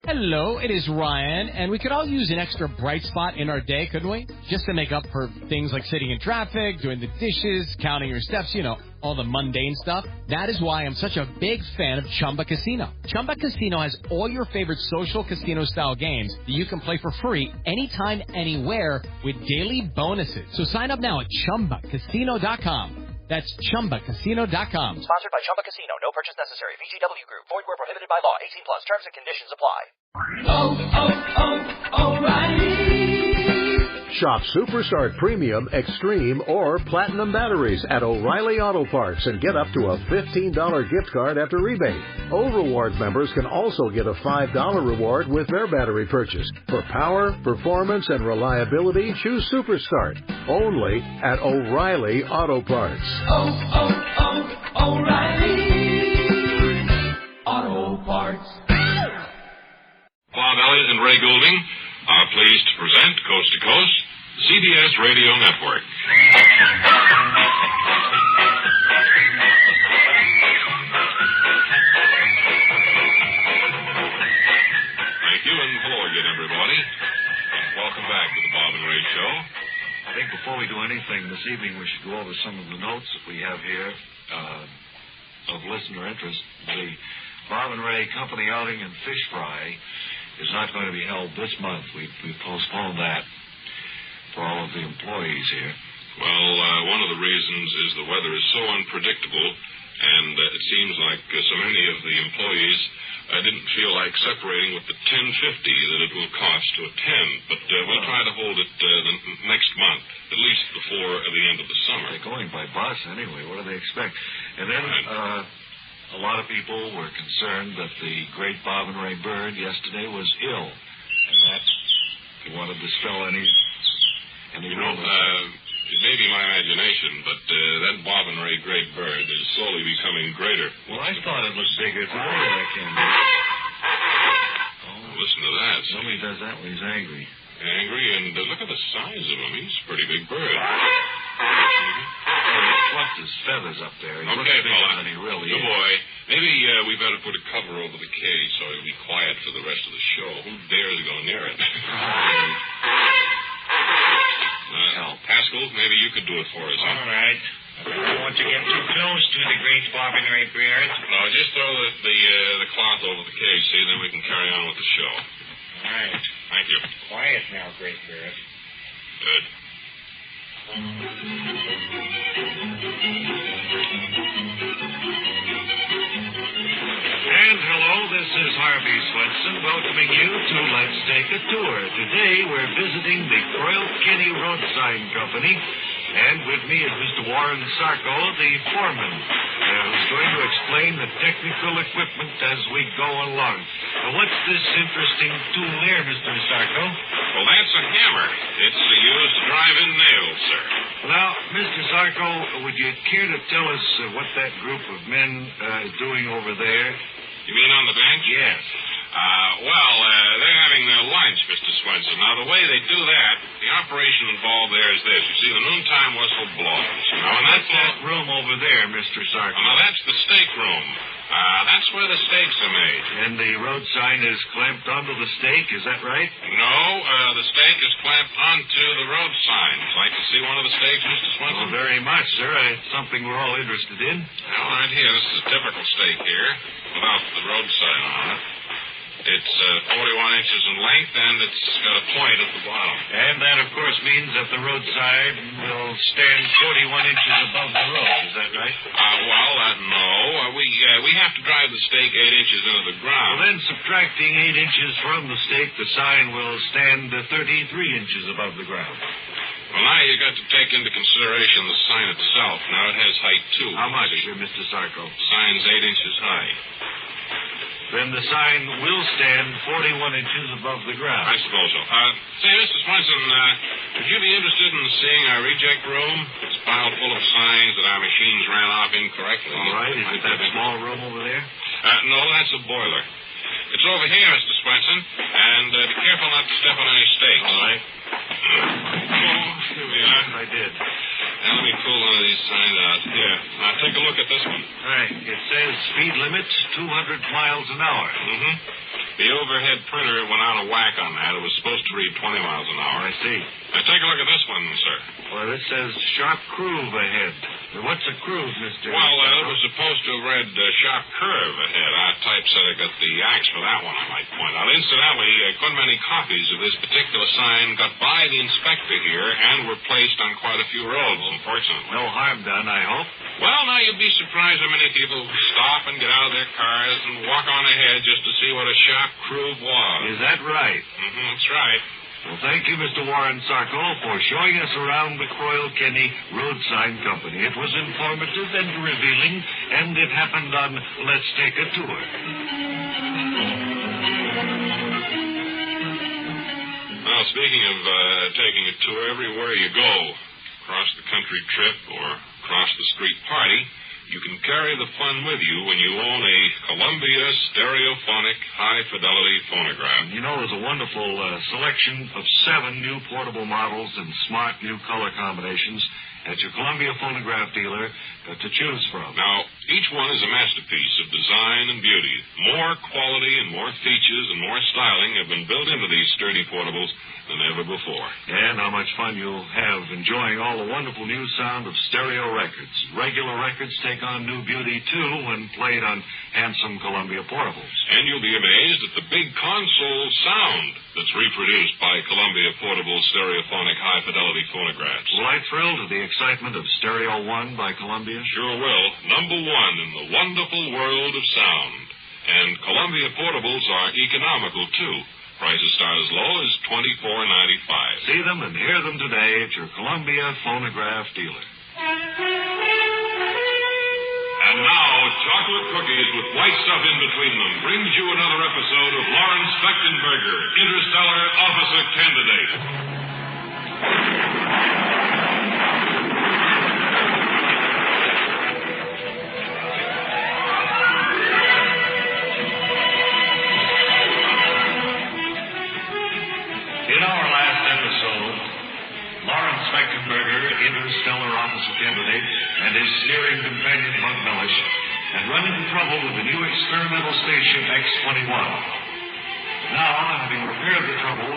Hello, it is Ryan, and we could all use an extra bright spot in our day, couldn't we? Just to make up for things like sitting in traffic, doing the dishes, counting your steps, you know, all the mundane stuff. That is why I'm such a big fan of Chumba Casino. Chumba Casino has all your favorite social casino-style games that you can play for free anytime, anywhere with daily bonuses. So sign up now at ChumbaCasino.com. That's ChumbaCasino.com. Sponsored by Chumba Casino. No purchase necessary. VGW Group. Void where prohibited by law. 18 plus. Terms and conditions apply. O'Reilly. Shop Superstart Premium, Extreme, or Platinum batteries at O'Reilly Auto Parts and get up to a $15 gift card after rebate. O-Rewards members can also get a $5 reward with their battery purchase. For power, performance, and reliability, choose Superstart. Only at O'Reilly Auto Parts. O'Reilly Auto Parts. Bob Elliott and Ray Goulding are pleased to present Coast to Coast, CBS Radio Network. Thank you, and hello again, everybody. Welcome back to the Bob and Ray Show. I think before we do anything this evening, we should go over some of the notes that we have here of listener interest. The Bob and Ray Company outing and fish fry is not going to be held this month. We've postponed that for all of the employees here. Well, one of the reasons is the weather is so unpredictable, and it seems like so many of the employees didn't feel like separating with the $10.50 that it will cost to attend. But we'll try to hold it the next month, at least before the end of the summer. They're going by bus anyway. What do they expect? And then a lot of people were concerned that the great Bob and Ray Bird yesterday was ill. And that he wanted to spell any rumors. It may be my imagination, but that Bob and Ray Great Bird is slowly becoming greater. Well, I thought it looked bigger today, that candy. Oh, listen to that. Somebody does that when he's angry. Angry, and look at the size of him. He's a pretty big bird. He fluffed his feathers up there. He looks bigger than he really is. Good boy. Maybe we better put a cover over the cage so he'll be quiet for the rest of the show. Who dares go near it? Pascal, maybe you could do it for us. All right. I don't want to get too close to the great Bob and Ray Bird. No, just throw the cloth over the cage, see, then we can carry on with the show. All right. Thank you. Quiet now, Great Bird. Good. And hello, this is Harvey Swenson welcoming you to Let's Take a Tour. Today we're visiting the Croyle Kenny Road Sign Company, and with me is Mr. Warren Sarko, the foreman, who's going to explain the technical equipment as we go along. Now, what's this interesting tool here, Mr. Sarko? Well, that's a hammer. It's used to drive in nails, sir. Now, Mr. Sarko, would you care to tell us what that group of men is doing over there? You mean on the bench? Yes. They're having their lunch, Mr. Swenson. Now, the way they do that, the operation involved there is this. You see, the noontime whistle blows. Now, and that's that room over there, Mr. Sarko. Now, that's the steak room. That's where the steaks are made. And the road sign is clamped onto the steak, is that right? No, the steak is clamped onto the road sign. Would you like to see one of the steaks, Mr. Swenson? Well, very much, sir. It's something we're all interested in. Well, right here, this is a typical steak here, without the road sign on it. It's 41 inches in length, and it's got a point at the bottom. And that, of course, means that the roadside will stand 41 inches above the road. Is that right? No. We have to drive the stake 8 inches into the ground. Well, then, subtracting 8 inches from the stake, the sign will stand 33 inches above the ground. Well, now you've got to take into consideration the sign itself. Now, it has height, too. How much, Mr. Sarko? The sign's 8 inches high. Then the sign will stand 41 inches above the ground. I suppose so. Say, Mr. Swenson, would you be interested in seeing our reject room? It's piled full of signs that our machines ran off incorrectly. All right. Is it that small room over there? No, that's a boiler. It's over here, Mr. Swenson, and be careful not to step on any stakes. All right. Here we are. I did. Now, let me pull one of these signs out. Here. Now, take a look at this one. All right. It says speed limit 200 miles an hour. Mm-hmm. The overhead printer went on a whack on that. It was supposed to read 20 miles an hour. I see. Now, take a look at this one, sir. Well, this says sharp groove ahead. What's a groove, Mr.? Well, it was supposed to have read sharp curve ahead. Our typesetter got the axe for that one, I might point out. Incidentally, a good many copies of this particular sign got by the inspector here and were placed on quite a few roads, unfortunately. No harm done, I hope. Well, now, you'd be surprised how many people stop and get out of their cars and walk on ahead just to see what a sharp groove was. Is that right? That's right. Well, thank you, Mr. Warren Sarko, for showing us around the Croyle-Kenny Road Sign Company. It was informative and revealing, and it happened on Let's Take a Tour. Well, speaking of taking a tour, everywhere you go, cross-the-country trip or cross-the-street party, you can carry the fun with you when you own a Columbia stereophonic high-fidelity phonograph. You know, there's a wonderful selection of 7 new portable models and smart new color combinations at your Columbia phonograph dealer to choose from. Now, each one is a masterpiece of design and beauty. More quality and more features and more styling have been built into these sturdy portables than ever before. And how much fun you'll have enjoying all the wonderful new sound of stereo records. Regular records take on new beauty, too, when played on handsome Columbia portables. And you'll be amazed at the big console sound that's reproduced by Columbia portable stereophonic high-fidelity phonographs. Will I thrill to the excitement of Stereo One by Columbia? Sure will. #1 in the wonderful world of sound. And Columbia portables are economical, too. Prices start as low as $24.95. See them and hear them today at your Columbia phonograph dealer. And now, chocolate cookies with white stuff in between them brings you another episode of Lawrence Fechtenberger, Interstellar Officer Candidate. In our last episode, Lawrence Fechtenberger, Interstellar Officer Candidate, and his steering companion, Bud Mellish, had run into trouble with the new experimental spaceship X-21. Now, having repaired the trouble,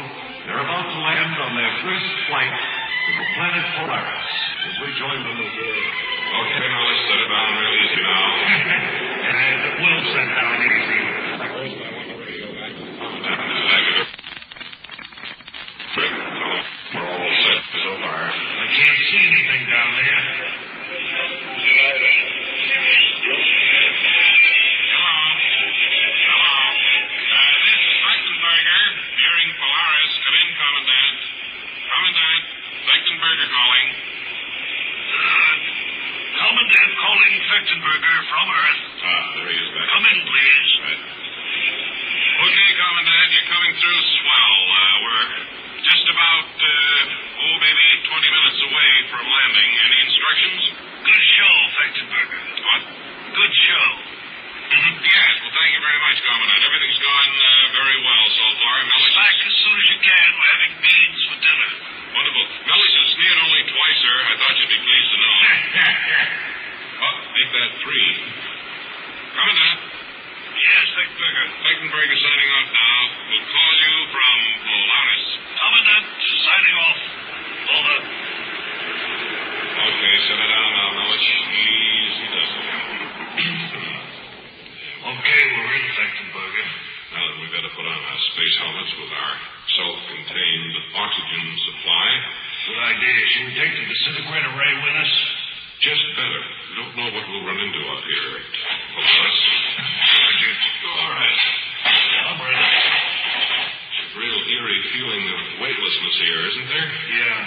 they're about to land on their first flight to the planet Polaris, as we join them here. Okay, now let's set it down real easy now. And we'll set down easy. We're all set so far. I can't see anything down there. This is Fechtenberger, nearing Polaris. Come in, Commandant. Commandant, Fechtenberger calling. Commandant calling Fechtenberger from Earth. There he is back. Come in, please. Right. Okay, Commandant, you're coming through swell. We're just about, maybe 20 minutes away from landing. Any instructions? Good show, Fechtenberger. What? Good show. Yes, well, thank you very much, Commandant. Everything's going very well so far. Mellish Back as soon as you can. We're having beans for dinner. Wonderful. Mellish has sneered only twice, sir. I thought you'd be pleased to know. Make that 3. Commandant. Yes, Fechtenberger. Fechtenberger signing off now. We'll call you from Polaris. Commandant, signing off. Over. Okay, set it down now, Mellish. Easy does it. Okay, we're in, Fechtenberger. Now then, we've got to put on our space helmets with our self-contained oxygen supply. Good idea. Should we take the disintegrator ray with us? Just better. We don't know what we'll run into out here. Polaris. Roger. All right. I'm ready. Real eerie feeling of weightlessness here, isn't there? Yeah.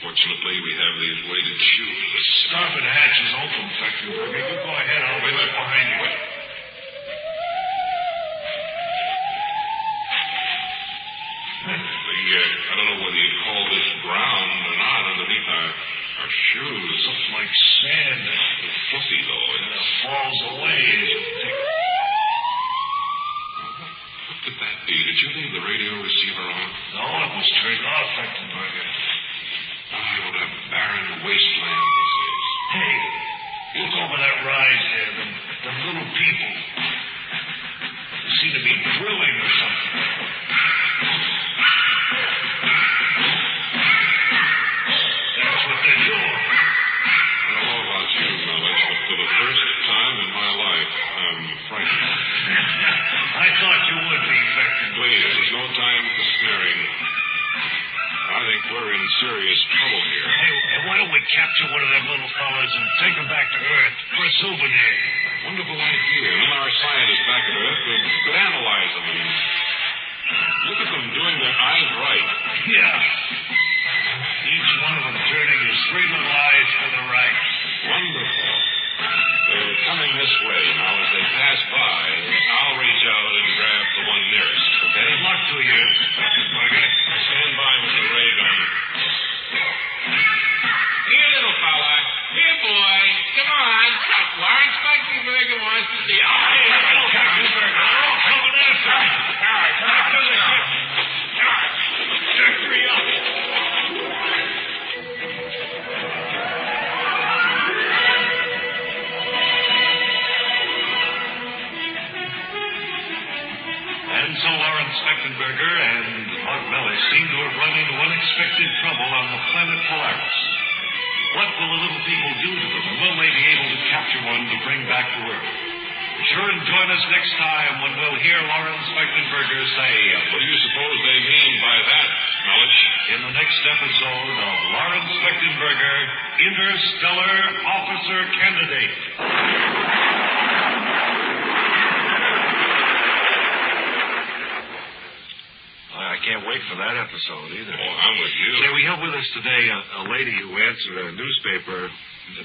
Fortunately, we have these weighted shoes. The starboard hatch is open, Fechtenberger. You go ahead. I'll be right behind you. I don't know whether you'd call this ground or not underneath our shoes. Looks like sand. It's fluffy, though. It falls away as you take it. What could that be? Did you leave the radio receiver on? No, it was turned off, Fechtenberger. What a barren wasteland this is. Hey, look over that rise there. Them little people. seem to be drilling or something. That's what they're doing. I don't know about you, Mellish, but for the first time in my life, I'm frightened. I thought you would be, Beckton. Please, there's no time for sneering. I think we're in serious trouble here. Hey, why don't we capture one of them little fellas and take him back to Earth for a souvenir? Wonderful idea. And then our scientists back at Earth could analyze them and look at them doing their eyes right. Yeah. Each one of them turning his three little eyes to the right. Wonderful. They're coming this way. Now, as they pass by, I'll reach out and grab the one nearest, okay? Good luck to you. Okay. Stand by with the ray gun. Here, little fella. Here, boy. Come on. Lawrence Speckenberger wants to see you. Oh, here, little Speckenberger. Oh, coming after me. All right, back to the ship. All right. Hurry up. And so Lawrence Speckenberger and Mark Mellish seem to have run into unexpected trouble on the planet Polaris. What will the little people do to them, and will they be able to capture one to bring back to Earth? Be sure and join us next time when we'll hear Lawrence Speckenberger say, What do you suppose they mean by that, Mellish? in the next episode of Lawrence Speckenberger, Interstellar Officer Candidate. I can't wait for that episode either. Oh, I'm with you. Yeah, we have with us today a lady who answered a newspaper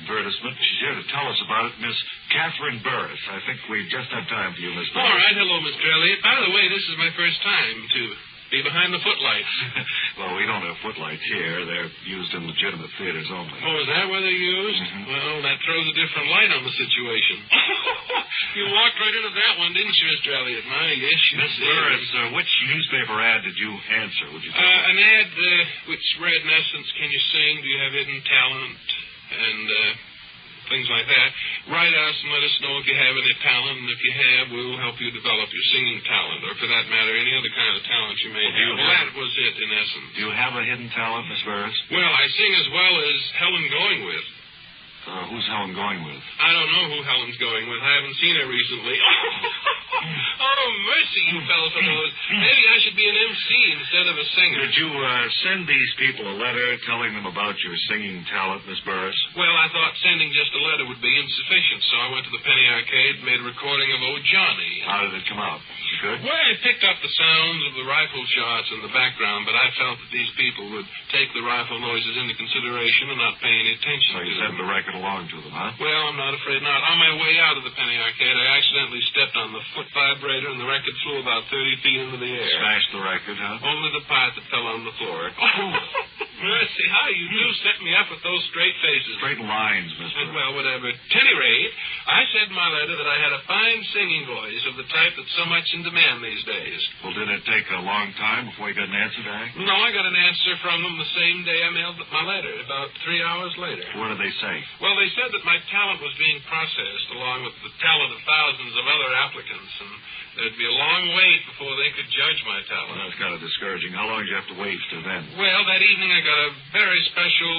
advertisement. She's here to tell us about it, Miss Catherine Burris. I think we just have time for you, Miss Burris. All right. Hello, Mr. Elliott. By the way, this is my first time to be behind the footlights. Well, we don't have footlights here. They're used in legitimate theaters only. Oh, is that what they're used? Mm-hmm. Well, that throws a different light on the situation. You walked right into that one, didn't you, Mr. Elliott? My, yes, you Miss did. Burris, which newspaper ad did you answer, would you tell me? An ad which read, in essence, can you sing? Do you have hidden talent? And things like that. Write us and let us know if you have any talent, and if you have, we'll help you develop your singing talent, or for that matter, any other kind of talent you may have. Well, that was it, in essence. Do you have a hidden talent, Miss Burris? Well, I sing as well as Helen Going With. Who's Helen going with? I don't know who Helen's going with. I haven't seen her recently. Oh, mercy, you fellows. Maybe I should be an MC instead of a singer. Did you send these people a letter telling them about your singing talent, Miss Burris? Well, I thought sending just a letter would be insufficient, so I went to the Penny Arcade and made a recording of Old Johnny. How did it come out? Good? Well, I picked up the sounds of the rifle shots in the background, but I felt that these people would take the rifle noises into consideration and not pay any attention So to you them. sent the record along to them, huh? Well, I'm not afraid not. On my way out of the Penny Arcade, I accidentally stepped on the foot vibrator, and the record flew about 30 feet into the air. Smashed the record, huh? Only the part that fell on the floor. Oh, mercy, how you do set me up with those straight faces. Straight lines, Miss Burris. Well, whatever. At any rate, I said in my letter that I had a fine singing voice of the type that's so much in demand these days. Well, did it take a long time before you got an answer back? No, I got an answer from them the same day I mailed my letter, about 3 hours later. What did they say? Well, they said that my talent was being processed along with the talent of thousands of other applicants, and there'd be a long wait before they could judge my talent. Well, that's kind of discouraging. How long did you have to wait to then? Well, that evening I got a very special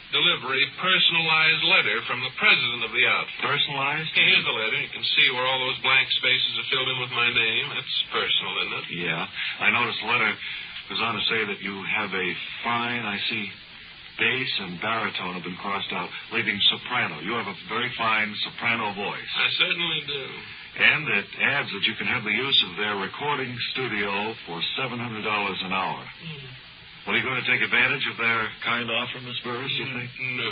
delivery, personalized letter from the president of the outfit. Personalized? Here's the letter. You can see where all those blank spaces are filled in with my name. That's personal, isn't it? Yeah. I noticed the letter goes on to say that you have a fine, I see, bass and baritone have been crossed out, leaving soprano. You have a very fine soprano voice. I certainly do. And it adds that you can have the use of their recording studio for $700 an hour. Well, are you going to take advantage of their kind offer, Miss Burris, you think? No.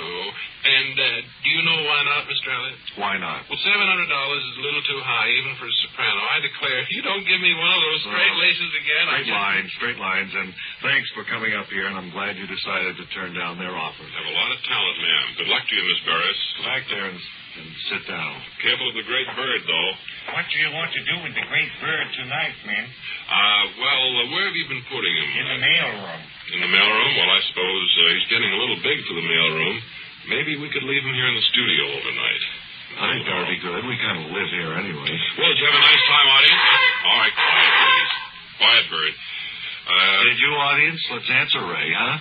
And do you know why not, Mr. Elliott? Why not? Well, $700 is a little too high, even for a soprano. I declare, if you don't give me one of those straight laces again, Straight lines, and thanks for coming up here, and I'm glad you decided to turn down their offer. You have a lot of talent, ma'am. Good luck to you, Miss Burris. Go back there and sit down. Careful of the great bird, though. What do you want to do with the great bird tonight, man? Where have you been putting him? In the mailroom. In the mailroom? Well, I suppose he's getting a little big for the mailroom. Maybe we could leave him here in the studio overnight. I think that would be good. We kind of live here anyway. Well, did you have a nice time, audience? All right, quiet, please. Quiet, Bird. Did you, audience? Let's answer Ray, huh?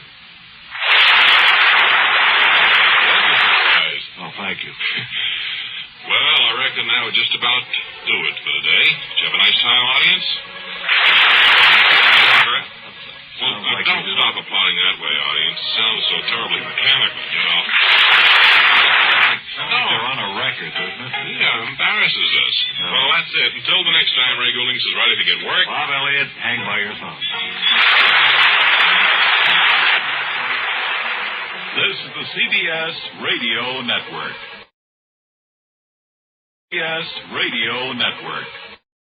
Oh, thank you. Well, I reckon that would just about do it for today. Did you have a nice time, audience? Well, don't stop applauding that way, audience. It sounds so terribly mechanical, you know. They're on a record, doesn't it? Yeah, it embarrasses us. No. Well, that's it. Until the next time Ray Goulding is ready to get work. Bob Elliott, hang by your thumb. This is the CBS Radio Network. CBS Radio Network.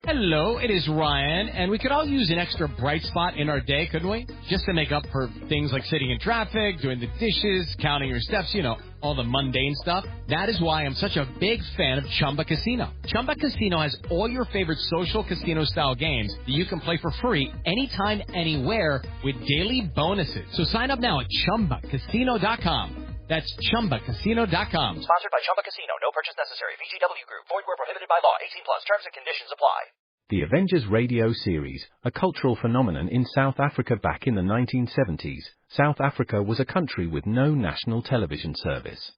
Hello, it is Ryan, and we could all use an extra bright spot in our day, couldn't we? Just to make up for things like sitting in traffic, doing the dishes, counting your steps, you know, all the mundane stuff. That is why I'm such a big fan of Chumba Casino. Chumba Casino has all your favorite social casino-style games that you can play for free anytime, anywhere with daily bonuses. So sign up now at ChumbaCasino.com. That's ChumbaCasino.com. Sponsored by Chumba Casino. No purchase necessary. VGW Group. Void where prohibited by law. 18+. Terms and conditions apply. The Avengers radio series, a cultural phenomenon in South Africa back in the 1970s. South Africa was a country with no national television service.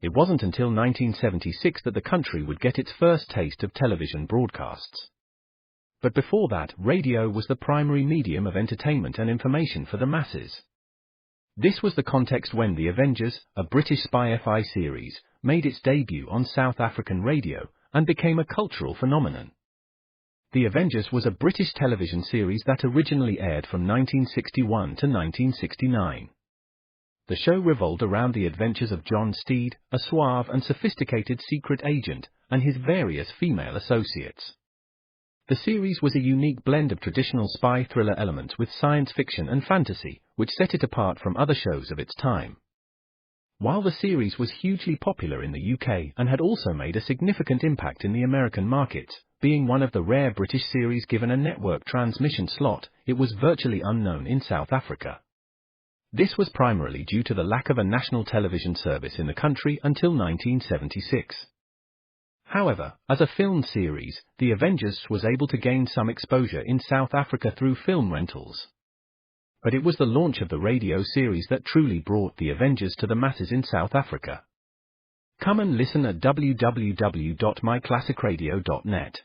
It wasn't until 1976 that the country would get its first taste of television broadcasts. But before that, radio was the primary medium of entertainment and information for the masses. This was the context when The Avengers, a British spy FI series, made its debut on South African radio and became a cultural phenomenon. The Avengers was a British television series that originally aired from 1961 to 1969. The show revolved around the adventures of John Steed, a suave and sophisticated secret agent, and his various female associates. The series was a unique blend of traditional spy thriller elements with science fiction and fantasy, which set it apart from other shows of its time. While the series was hugely popular in the UK and had also made a significant impact in the American markets, being one of the rare British series given a network transmission slot, it was virtually unknown in South Africa. This was primarily due to the lack of a national television service in the country until 1976. However, as a film series, The Avengers was able to gain some exposure in South Africa through film rentals. But it was the launch of the radio series that truly brought The Avengers to the masses in South Africa. Come and listen at www.myclassicradio.net.